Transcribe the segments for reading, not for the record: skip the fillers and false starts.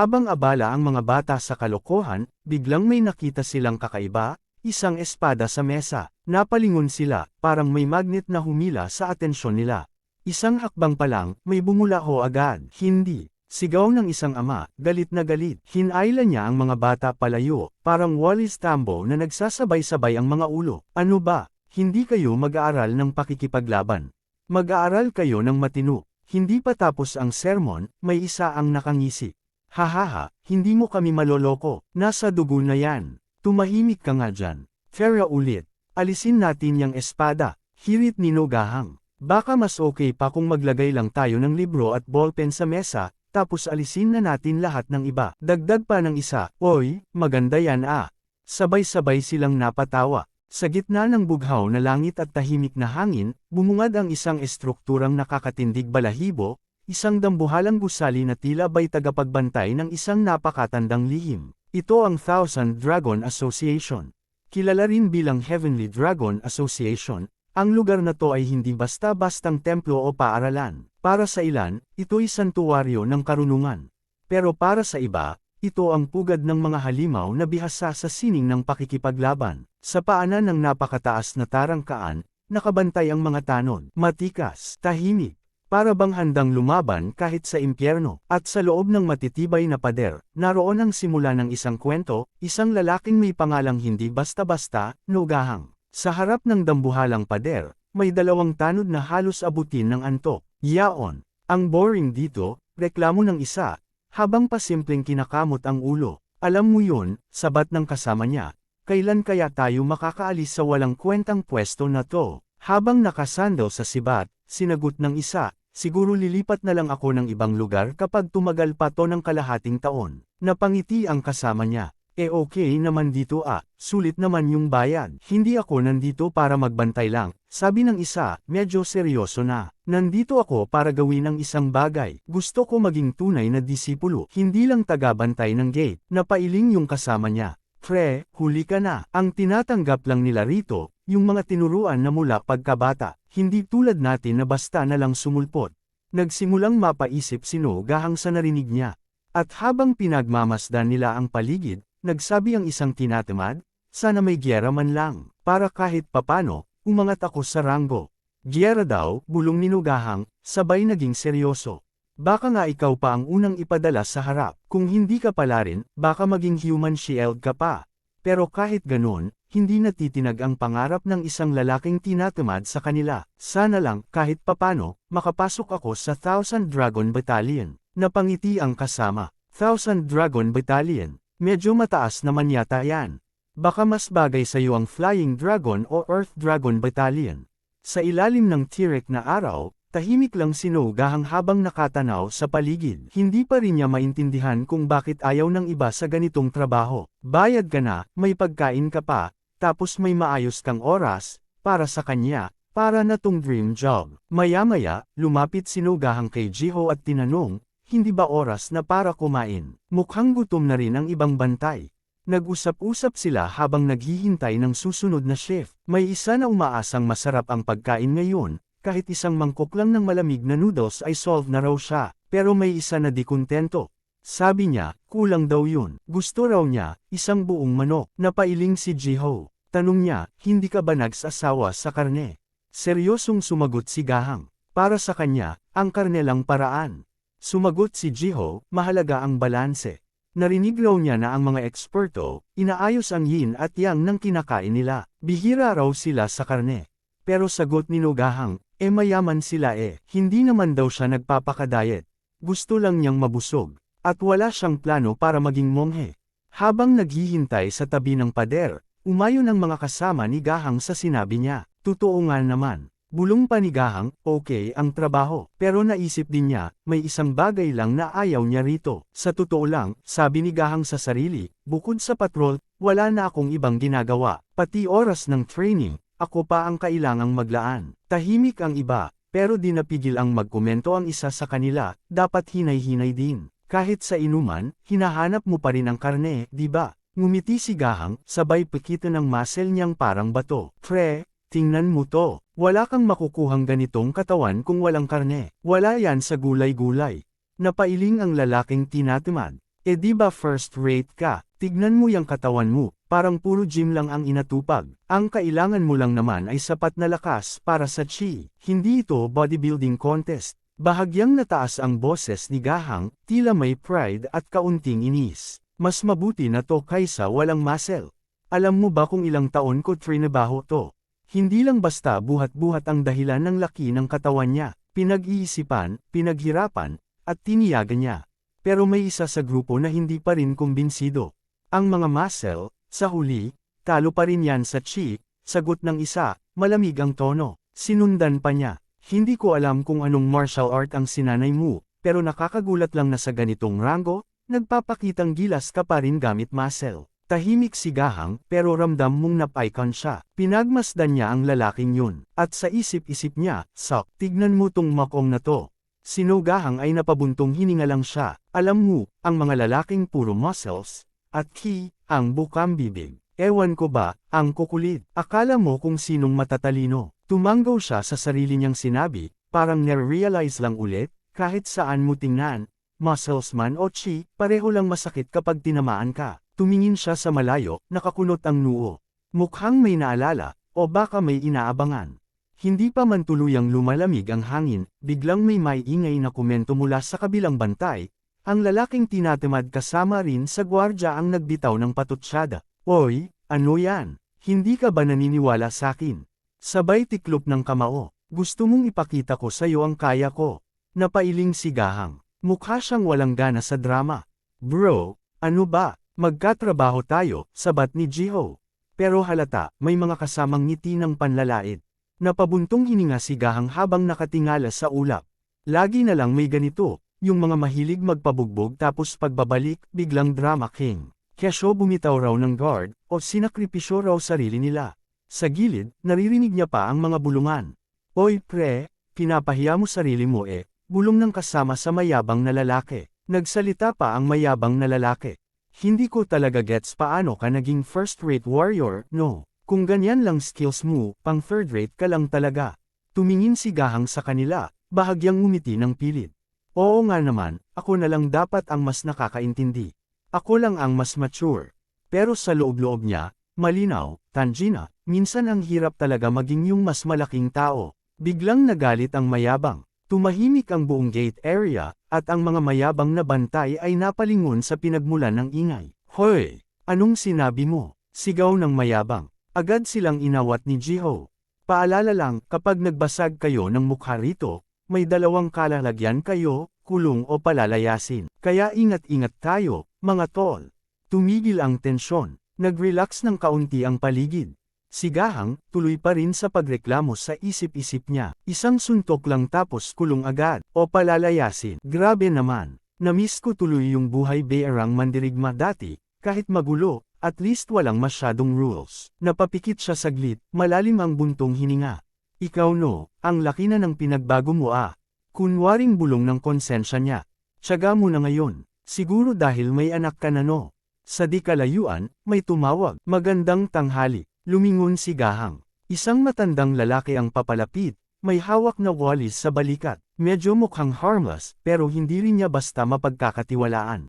Habang abala ang mga bata sa kalokohan, biglang may nakita silang kakaiba, isang espada sa mesa. Napalingon sila, parang may magnet na humila sa atensyon nila. Isang hakbang pa lang, may bumulaho agad. Hindi. Sigaw ng isang ama, galit na galit. Hinailan niya ang mga bata palayo, parang Wallace Tambo na nagsasabay-sabay ang mga ulo. Ano ba? Hindi kayo mag-aaral ng pakikipaglaban. Mag-aaral kayo ng matino. Hindi pa tapos ang sermon, may isa ang nakangisi. Hahaha, hindi mo kami maloloko, nasa dugo na yan. Tumahimik ka nga dyan. Farah ulit. Alisin natin yang espada, hirit ni Nogahang. Baka mas okay pa kung maglagay lang tayo ng libro at ballpen sa mesa, tapos alisin na natin lahat ng iba. Dagdag pa ng isa, oy, maganda yan ah. Sabay-sabay silang napatawa. Sa gitna ng bughaw na langit at tahimik na hangin, bumungad ang isang estrukturang nakakatindig balahibo, isang dambuhalang gusali na tila ba'y tagapagbantay ng isang napakatandang lihim. Ito ang Thousand Dragon Association. Kilala rin bilang Heavenly Dragon Association, ang lugar na to ay hindi basta-bastang templo o paaralan. Para sa ilan, ito'y santuwaryo ng karunungan. Pero para sa iba, ito ang pugad ng mga halimaw na bihasa sa sining ng pakikipaglaban. Sa paanan ng napakataas na tarangkaan, nakabantay ang mga tanod. Matikas, tahimik, para bang handang lumaban kahit sa impyerno. At sa loob ng matitibay na pader, naroon ang simula ng isang kwento, isang lalaking may pangalang hindi basta-basta, Nogahang. Sa harap ng dambuhalang pader, may dalawang tanod na halos abutin ng antok. Yaon, ang boring dito, reklamo ng isa, habang pasimpleng kinakamot ang ulo. Alam mo yun, sabat ng kasama niya, kailan kaya tayo makakaalis sa walang kwentang pwesto na to? Habang nakasandal sa sibat, sinagot ng isa, siguro lilipat na lang ako ng ibang lugar kapag tumagal pa to ng kalahating taon. Napangiti ang kasama niya. Okay naman dito ah, sulit naman yung bayad. Hindi ako nandito para magbantay lang, sabi ng isa, medyo seryoso na. Nandito ako para gawin ang isang bagay. Gusto ko maging tunay na disipulo, hindi lang taga-bantay ng gate. Napailing yung kasama niya. Pre, huli ka na. Ang tinatanggap lang nila rito, yung mga tinuruan na mula pagkabata, hindi tulad natin na basta na lang sumulpot. Nagsimulang mapaisip si Nogahang sa narinig niya. At habang pinagmamasdan nila ang paligid, nagsabi ang isang tinatamad, sana may gyera man lang, para kahit papano, umangat ako sa ranggo. Gyera daw, bulong ni Nogahang, sabay naging seryoso. Baka nga ikaw pa ang unang ipadala sa harap, kung hindi ka pala rin, baka maging human shield ka pa. Pero kahit ganun, hindi natitinag ang pangarap ng isang lalaking tinatamad sa kanila. Sana lang, kahit papano, makapasok ako sa Thousand Dragon Battalion. Napangiti ang kasama. Thousand Dragon Battalion. Medyo mataas naman yata yan. Baka mas bagay sa iyo ang Flying Dragon o Earth Dragon Battalion. Sa ilalim ng tirek na araw, tahimik lang si Nogahang habang nakatanaw sa paligid. Hindi pa rin niya maintindihan kung bakit ayaw ng iba sa ganitong trabaho. Bayad ka na, may pagkain ka pa, tapos may maayos kang oras, para sa kanya, para na tong dream job. Maya-maya, lumapit si Nogahang kay Jiho at tinanong, hindi ba oras na para kumain? Mukhang gutom na rin ang ibang bantay. Nag-usap-usap sila habang naghihintay ng susunod na shift. May isa na umaasang masarap ang pagkain ngayon, kahit isang mangkok lang ng malamig na noodles ay solve na raw siya. Pero may isa na di kontento. Sabi niya, kulang daw yun. Gusto raw niya, isang buong manok. Napailing si Jiho. Tanong niya, hindi ka ba nagsasawa sa karne? Seryosong sumagot si Gahang. Para sa kanya, ang karne lang paraan. Sumagot si Jiho, mahalaga ang balanse. Narinig raw niya na ang mga eksperto, inaayos ang yin at yang ng kinakain nila. Bihira raw sila sa karne. Pero sagot ni Nogahang, mayaman sila Hindi naman daw siya nagpapakadayet. Gusto lang niyang mabusog. At wala siyang plano para maging monghe. Habang naghihintay sa tabi ng pader, umayon ang mga kasama ni Gahang sa sinabi niya. Totoo nga naman. Bulong pa ni Gahang, okay ang trabaho. Pero naisip din niya, may isang bagay lang na ayaw niya rito. Sa totoo lang, sabi ni Gahang sa sarili, bukod sa patrol, wala na akong ibang ginagawa. Pati oras ng training, ako pa ang kailangang maglaan. Tahimik ang iba, pero di napigil ang magkomento ang isa sa kanila, dapat hinay-hinay din. Kahit sa inuman, hinahanap mo pa rin ang karne, di ba? Ngumiti si Gahang, sabay pikitan ng muscle niyang parang bato. Pre, tingnan mo to. Wala kang makukuhang ganitong katawan kung walang karne. Wala yan sa gulay-gulay. Napailing ang lalaking tinatamad. E di ba first rate ka? Tignan mo yung katawan mo, parang puro gym lang ang inatupag. Ang kailangan mo lang naman ay sapat na lakas para sa chi. Hindi ito bodybuilding contest. Bahagyang nataas ang boses ni Gahang, tila may pride at kaunting inis. Mas mabuti na to kaysa walang muscle. Alam mo ba kung ilang taon ko trinabaho to? Hindi lang basta buhat-buhat ang dahilan ng laki ng katawan niya. Pinag-iisipan, pinaghirapan, at tiniyagan niya. Pero may isa sa grupo na hindi pa rin kumbinsido. Ang mga muscle, sa huli, talo pa rin yan sa chi, sagot ng isa, malamig ang tono. Sinundan pa niya. Hindi ko alam kung anong martial art ang sinanay mo, pero nakakagulat lang na sa ganitong rango, nagpapakitang gilas ka pa rin gamit muscle. Tahimik si Gahang, pero ramdam mong napaikon siya. Pinagmasdan niya ang lalaking yun, at sa isip-isip niya, "Sok, tignan mo tong makong na to." Si Gahang ay napabuntong hininga lang siya. Alam mo, ang mga lalaking puro muscles, at ki, ang bukang bibig. Ewan ko ba, ang kukulit. Akala mo kung sinong matatalino. Tumanggaw siya sa sarili niyang sinabi, parang nare-realize lang ulit, kahit saan mo tingnan, muscles man o chi, pareho lang masakit kapag tinamaan ka. Tumingin siya sa malayo, nakakunot ang noo. Mukhang may naalala, o baka may inaabangan. Hindi pa man tuluyang lumalamig ang hangin, biglang may maiingay na komento mula sa kabilang bantay. Ang lalaking tinatamad kasama rin sa gwardya ang nagbitaw ng patutsyada. "Oy, ano yan? Hindi ka ba naniniwala sa akin?" Sabay tiklop ng kamao. "Gusto mong ipakita ko sa'yo ang kaya ko." Napailing si Gahang. Mukha siyang walang gana sa drama. "Bro, ano ba? Magkatrabaho tayo," sabat ni Jiho. Pero halata, may mga kasamang ngiti ng panlalait. Napabuntong hininga si Gahang habang nakatingala sa ulap. Lagi na lang may ganito, yung mga mahilig magpabugbog tapos pagbabalik, biglang drama king. Kesyo bumitaw raw ng guard, o sinakripisyo raw sarili nila. Sa gilid, naririnig niya pa ang mga bulungan. "Oy pre, pinapahiya mo sarili mo eh," bulong ng kasama sa mayabang na lalaki. Nagsalita pa ang mayabang na lalaki. "Hindi ko talaga gets paano ka naging first-rate warrior, no? Kung ganyan lang skills mo, pang third-rate ka lang talaga." Tumingin si Gahang sa kanila, bahagyang ngumiti ng pilit. "Oo nga naman, ako na lang dapat ang mas nakakaintindi. Ako lang ang mas mature." Pero sa loob-loob niya, malinaw, Tanjina, minsan ang hirap talaga maging yung mas malaking tao. Biglang nagalit ang mayabang. Tumahimik ang buong gate area, at ang mga mayabang na bantay ay napalingon sa pinagmulan ng ingay. "Hoy! Anong sinabi mo?" Sigaw ng mayabang. Agad silang inawat ni Jiho. "Paalala lang, kapag nagbasag kayo ng mukha rito, may dalawang kalalagyan kayo, kulong o palalayasin. Kaya ingat-ingat tayo, mga tol." Tumigil ang tensyon. Nag-relax ng kaunti ang paligid. Si Gahang, tuloy pa rin sa pagreklamo sa isip-isip niya. Isang suntok lang tapos kulong agad, o palalayasin. Grabe naman. Namiss ko tuloy yung buhay bearang mandirigma dati, kahit magulo, at least walang masyadong rules. Napapikit siya saglit, malalim ang buntong hininga. "Ikaw no, ang laki na ng pinagbago mo ah." Kunwaring bulong ng konsensya niya. "Tiyaga mo na ngayon, siguro dahil may anak ka na no." Sa di kalayuan, may tumawag. "Magandang tanghali." Lumingon si Gahang. Isang matandang lalaki ang papalapit, may hawak na walis sa balikat. Medyo mukhang harmless, pero hindi rin niya basta mapagkakatiwalaan.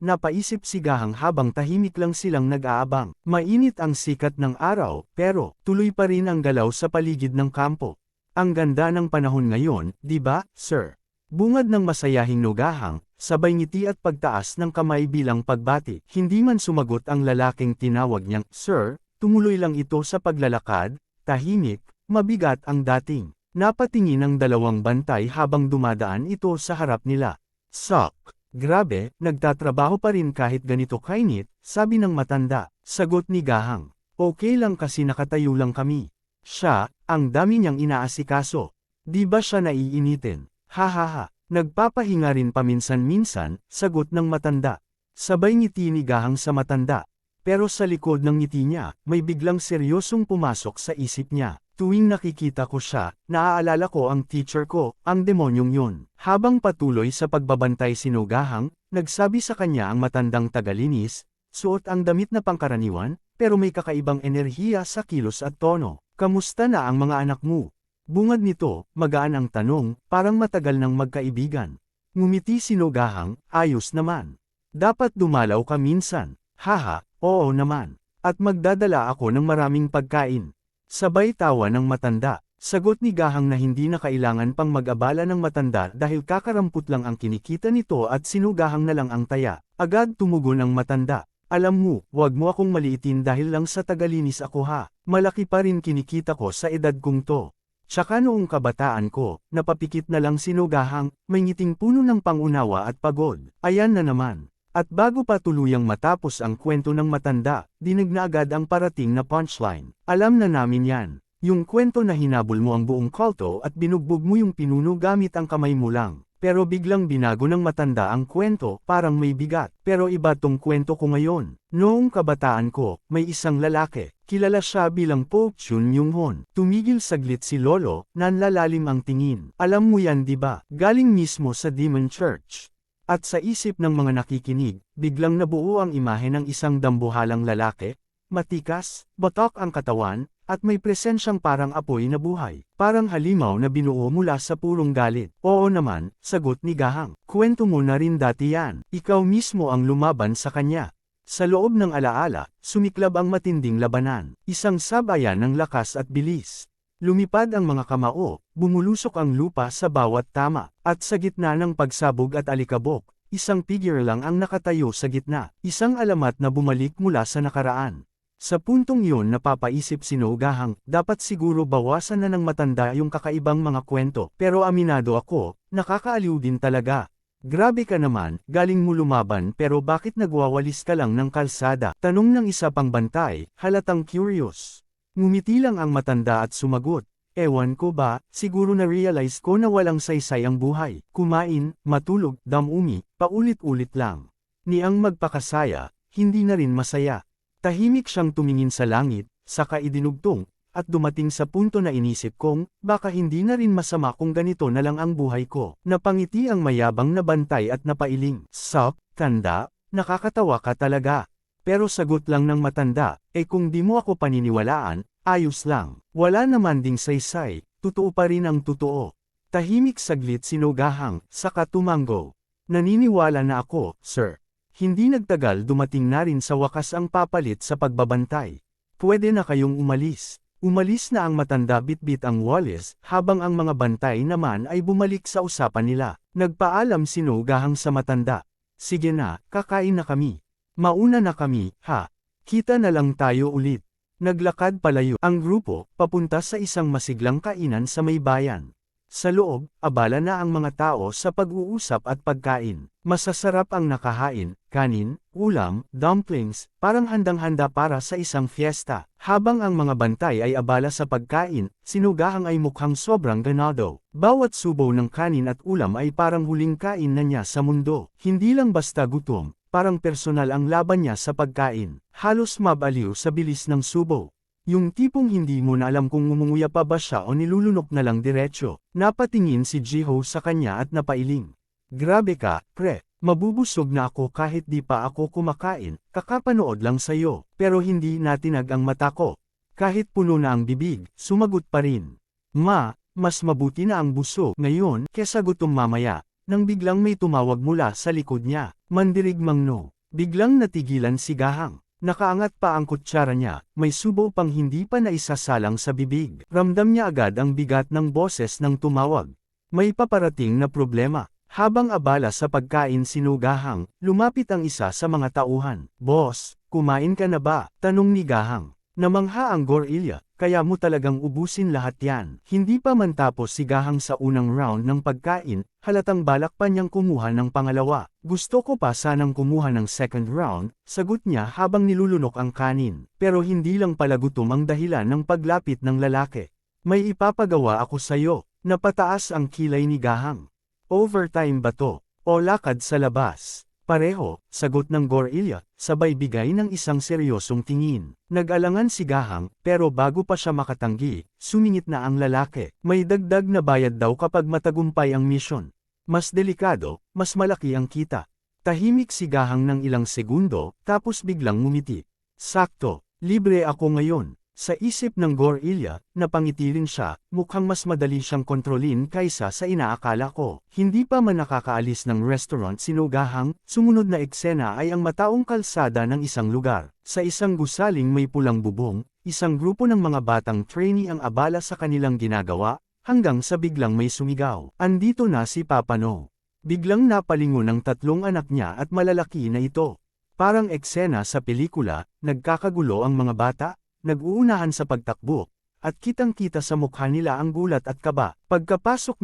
Napaisip si Gahang habang tahimik lang silang nag-aabang. Mainit ang sikat ng araw, pero tuloy pa rin ang galaw sa paligid ng kampo. "Ang ganda ng panahon ngayon, di ba, sir?" Bungad ng masayahing Gahang, sabay ngiti at pagtaas ng kamay bilang pagbati. Hindi man sumagot ang lalaking tinawag niyang "sir", tumuloy lang ito sa paglalakad, tahimik, mabigat ang dating. Napatingin ang dalawang bantay habang dumadaan ito sa harap nila. "Sok, grabe, nagtatrabaho pa rin kahit ganito kainit," sabi ng matanda. Sagot ni Gahang. "Okay lang kasi nakatayo lang kami." Siya, ang dami niyang inaasikaso. Di ba siya naiinitin? "Hahaha, nagpapahinga rin paminsan-minsan," sagot ng matanda. Sabay ngiti ni Gahang sa matanda. Pero sa likod ng ngiti niya, may biglang seryosong pumasok sa isip niya. "Tuwing nakikita ko siya, naaalala ko ang teacher ko, ang demonyong yun." Habang patuloy sa pagbabantay si Gahang, nagsabi sa kanya ang matandang tagalinis, suot ang damit na pangkaraniwan, pero may kakaibang enerhiya sa kilos at tono. "Kamusta na ang mga anak mo?" Bungad nito, magaan ang tanong, parang matagal nang magkaibigan. Ngumiti si Gahang, "Ayos naman. Dapat dumalaw ka minsan. Haha, oo naman. At magdadala ako ng maraming pagkain. Sabay tawa ng matanda. Sagot ni Gahang na hindi na kailangan pang mag-abala ng matanda dahil kakarampot lang ang kinikita nito at sinugahang na lang ang taya. Agad tumugon ang matanda. Alam mo, wag mo akong maliitin dahil lang sa tagalinis ako ha. Malaki pa rin kinikita ko sa edad kong to. Tsaka noong kabataan ko, napapikit na lang sinugahang, may ngiting puno ng pangunawa at pagod. Ayan na naman. At bago pa tuluyang matapos ang kwento ng matanda, dinig na agad ang parating na punchline. Alam na namin yan. Yung kwento na hinabol mo ang buong kulto at binugbog mo yung pinuno gamit ang kamay mo lang. Pero biglang binago ng matanda ang kwento, parang may bigat. Pero iba tong kwento ko ngayon. Noong kabataan ko, may isang lalaki. Kilala siya bilang Pope Chun Yung Hon. Tumigil saglit si Lolo, nanlalalim ang tingin. Alam mo yan di ba? Galing mismo sa Demon Church. At sa isip ng mga nakikinig, biglang nabuo ang imahe ng isang dambuhalang lalaki, matikas, batok ang katawan, at may presensyang parang apoy na buhay. Parang halimaw na binuo mula sa purong galit. Oo naman, sagot ni Gahang. Kwento mo na rin dati yan. Ikaw mismo ang lumaban sa kanya. Sa loob ng alaala, sumiklab ang matinding labanan. Isang sabayan ng lakas at bilis. Lumipad ang mga kamao, bumulusok ang lupa sa bawat tama, at sa gitna ng pagsabog at alikabok, isang figure lang ang nakatayo sa gitna, isang alamat na bumalik mula sa nakaraan. Sa puntong yun napapaisip si Gahang, dapat siguro bawasan na ng matanda yung kakaibang mga kwento, pero aminado ako, nakakaaliw din talaga. Grabe ka naman, galing mo lumaban pero bakit nagwawalis ka lang ng kalsada? Tanong ng isa pang bantay, halatang curious. Ngumiti lang ang matanda at sumagot, ewan ko ba, siguro na-realize ko na walang saysay ang buhay. Kumain, matulog, damumi, paulit-ulit lang. Niang magpakasaya, hindi na rin masaya. Tahimik siyang tumingin sa langit, saka idinugtong, at dumating sa punto na inisip kong, baka hindi na rin masama kung ganito na lang ang buhay ko. Napangiti ang mayabang na bantay at napailing. Sup, tanda, nakakatawa ka talaga. Pero sagot lang ng matanda, kung di mo ako paniniwalaan, ayos lang. Wala naman ding saysay, totoo pa rin ang totoo. Tahimik saglit si Gahang, saka tumanggo. Naniniwala na ako, sir. Hindi nagtagal dumating na rin sa wakas ang papalit sa pagbabantay. Pwede na kayong umalis. Umalis na ang matanda bitbit ang walis, habang ang mga bantay naman ay bumalik sa usapan nila. Nagpaalam si Gahang sa matanda. Sige na, kakain na kami. Mauna na kami, ha? Kita na lang tayo ulit. Naglakad palayo ang grupo, papunta sa isang masiglang kainan sa may bayan. Sa loob, abala na ang mga tao sa pag-uusap at pagkain. Masasarap ang nakahain, kanin, ulam, dumplings, parang handang-handa para sa isang fiesta. Habang ang mga bantay ay abala sa pagkain, si Gahang ay mukhang sobrang ganado. Bawat subo ng kanin at ulam ay parang huling kain na niya sa mundo. Hindi lang basta gutom. Parang personal ang laban niya sa pagkain. Halos mabaliw sa bilis ng subo. Yung tipong hindi mo na alam kung ngumunguya pa ba siya o nilulunok na lang diretsyo. Napatingin si Jiho sa kanya at napailing. Grabe ka, pre. Mabubusog na ako kahit di pa ako kumakain. Kakapanood lang sa'yo. Pero hindi natinag ang mata ko. Kahit puno na ang bibig, sumagot pa rin. Ma, mas mabuti na ang busog ngayon kesa gutom mamaya. Nang biglang may tumawag mula sa likod niya. Mandirigmang no. Biglang natigilan si Gahang. Nakaangat pa ang kutsara niya, may subo pang hindi pa naisasalang sa bibig. Ramdam niya agad ang bigat ng boses ng tumawag. May paparating na problema. Habang abala sa pagkain si Gahang, lumapit ang isa sa mga tauhan. Boss, kumain ka na ba? Tanong ni Gahang. Namangha ang gorilla, kaya mo talagang ubusin lahat yan. Hindi pa man tapos si Gahang sa unang round ng pagkain, halatang balak pa niyang kumuha ng pangalawa. Gusto ko pa sanang kumuha ng second round, sagot niya habang nilulunok ang kanin. Pero hindi lang pala gutom ang dahilan ng paglapit ng lalaki. May ipapagawa ako sa'yo. Napataas ang kilay ni Gahang. Overtime ba to? O lakad sa labas? Pareho, sagot ng gorilla, sabay bigay ng isang seryosong tingin. Nag-alangan si Gahang, pero bago pa siya makatanggi, sumingit na ang lalaki. May dagdag na bayad daw kapag matagumpay ang mission. Mas delikado, mas malaki ang kita. Tahimik si Gahang ng ilang segundo, tapos biglang ngumiti. Sakto, libre ako ngayon. Sa isip ng gorilla, napangiti rin siya, mukhang mas madali siyang kontrolin kaysa sa inaakala ko. Hindi pa man nakakaalis ng restaurant si Nogahang, sumunod na eksena ay ang mataong kalsada ng isang lugar. Sa isang gusaling may pulang bubong, isang grupo ng mga batang trainee ang abala sa kanilang ginagawa, hanggang sa biglang may sumigaw. Andito na si Papa No. Biglang napalingon ang tatlong anak niya at malalaki na ito. Parang eksena sa pelikula, nagkakagulo ang mga bata, nag-uunahan sa pagtakbo, at kitang-kita sa mukha nila ang gulat at kaba. Pagkapasok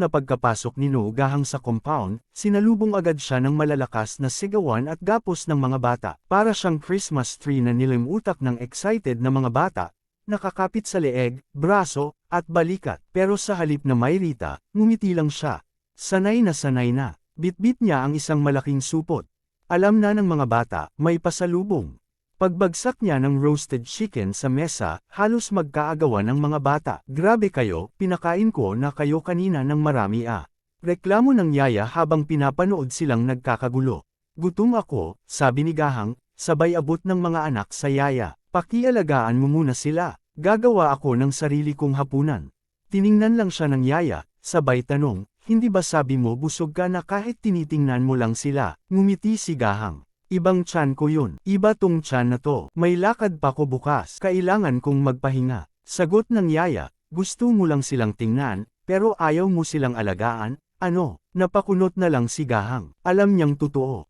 ni Nogahang sa compound, sinalubong agad siya ng malalakas na sigawan at gapos ng mga bata. Para siyang Christmas tree na nilimutak ng excited na mga bata, nakakapit sa leeg, braso, at balikat. Pero sa halip na mayrita, ngumiti lang siya. Sanay na. Bitbit niya ang isang malaking supot. Alam na ng mga bata, may pasalubong. Pagbagsak niya ng roasted chicken sa mesa, halos magkaagawan ng mga bata. Grabe kayo, pinakain ko na kayo kanina ng marami ah. Reklamo ng yaya habang pinapanood silang nagkakagulo. Gutom ako, sabi ni Gahang, sabay abot ng mga anak sa yaya. Pakialagaan mo muna sila, gagawa ako ng sarili kong hapunan. Tiningnan lang siya ng yaya, sabay tanong, hindi ba sabi mo busog ka na kahit tinitingnan mo lang sila? Ngumiti si Gahang. Ibang tiyan ko yun. Iba tong tiyan na to. May lakad pa ko bukas. Kailangan kong magpahinga. Sagot ng yaya, gusto mo lang silang tingnan, pero ayaw mo silang alagaan? Ano? Napakunot na lang si Gahang. Alam niyang totoo.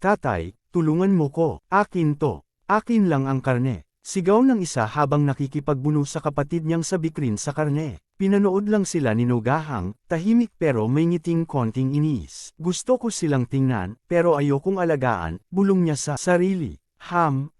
Tatay, tulungan mo ko. Akin to. Akin lang ang karne. Sigaw ng isa habang nakikipagbuno sa kapatid niyang sa bikrin sa karne. Pinanood lang sila ni Nogahang, tahimik pero may ngiting konting inis. Gusto ko silang tingnan, pero ayokong alagaan, bulong niya sa sarili.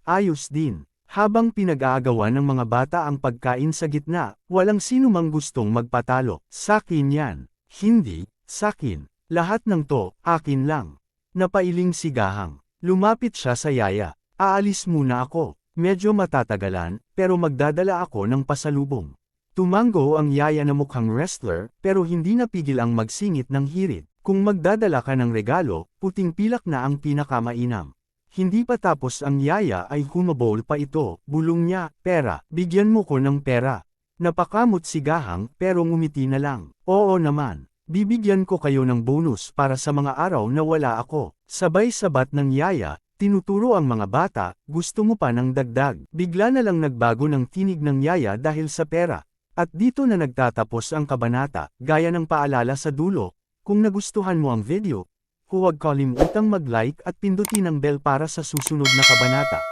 Ayos din. Habang pinag-aagawan ng mga bata ang pagkain sa gitna, walang sino mang gustong magpatalo. Sakin yan. Hindi, sakin. Lahat ng to, akin lang. Napailing si Gahang. Lumapit siya sa yaya. Aalis muna ako. Medyo matatagalan, pero magdadala ako ng pasalubong. Tumango ang yaya na mukhang wrestler, pero hindi napigil ang magsingit ng hirit. Kung magdadala ka ng regalo, puting pilak na ang pinakamainam. Hindi pa tapos ang yaya ay humabol pa ito, bulong niya, pera, bigyan mo ko ng pera. Napakamot si Gahang pero ngumiti na lang. Oo naman, bibigyan ko kayo ng bonus para sa mga araw na wala ako. Sabay sabat ng yaya, tinuturo ang mga bata, gusto mo pa ng dagdag. Bigla na lang nagbago ng tinig ng yaya dahil sa pera. At dito na nagtatapos ang kabanata, gaya ng paalala sa dulo, kung nagustuhan mo ang video, huwag kalimutang mag-like at pindutin ang bell para sa susunod na kabanata.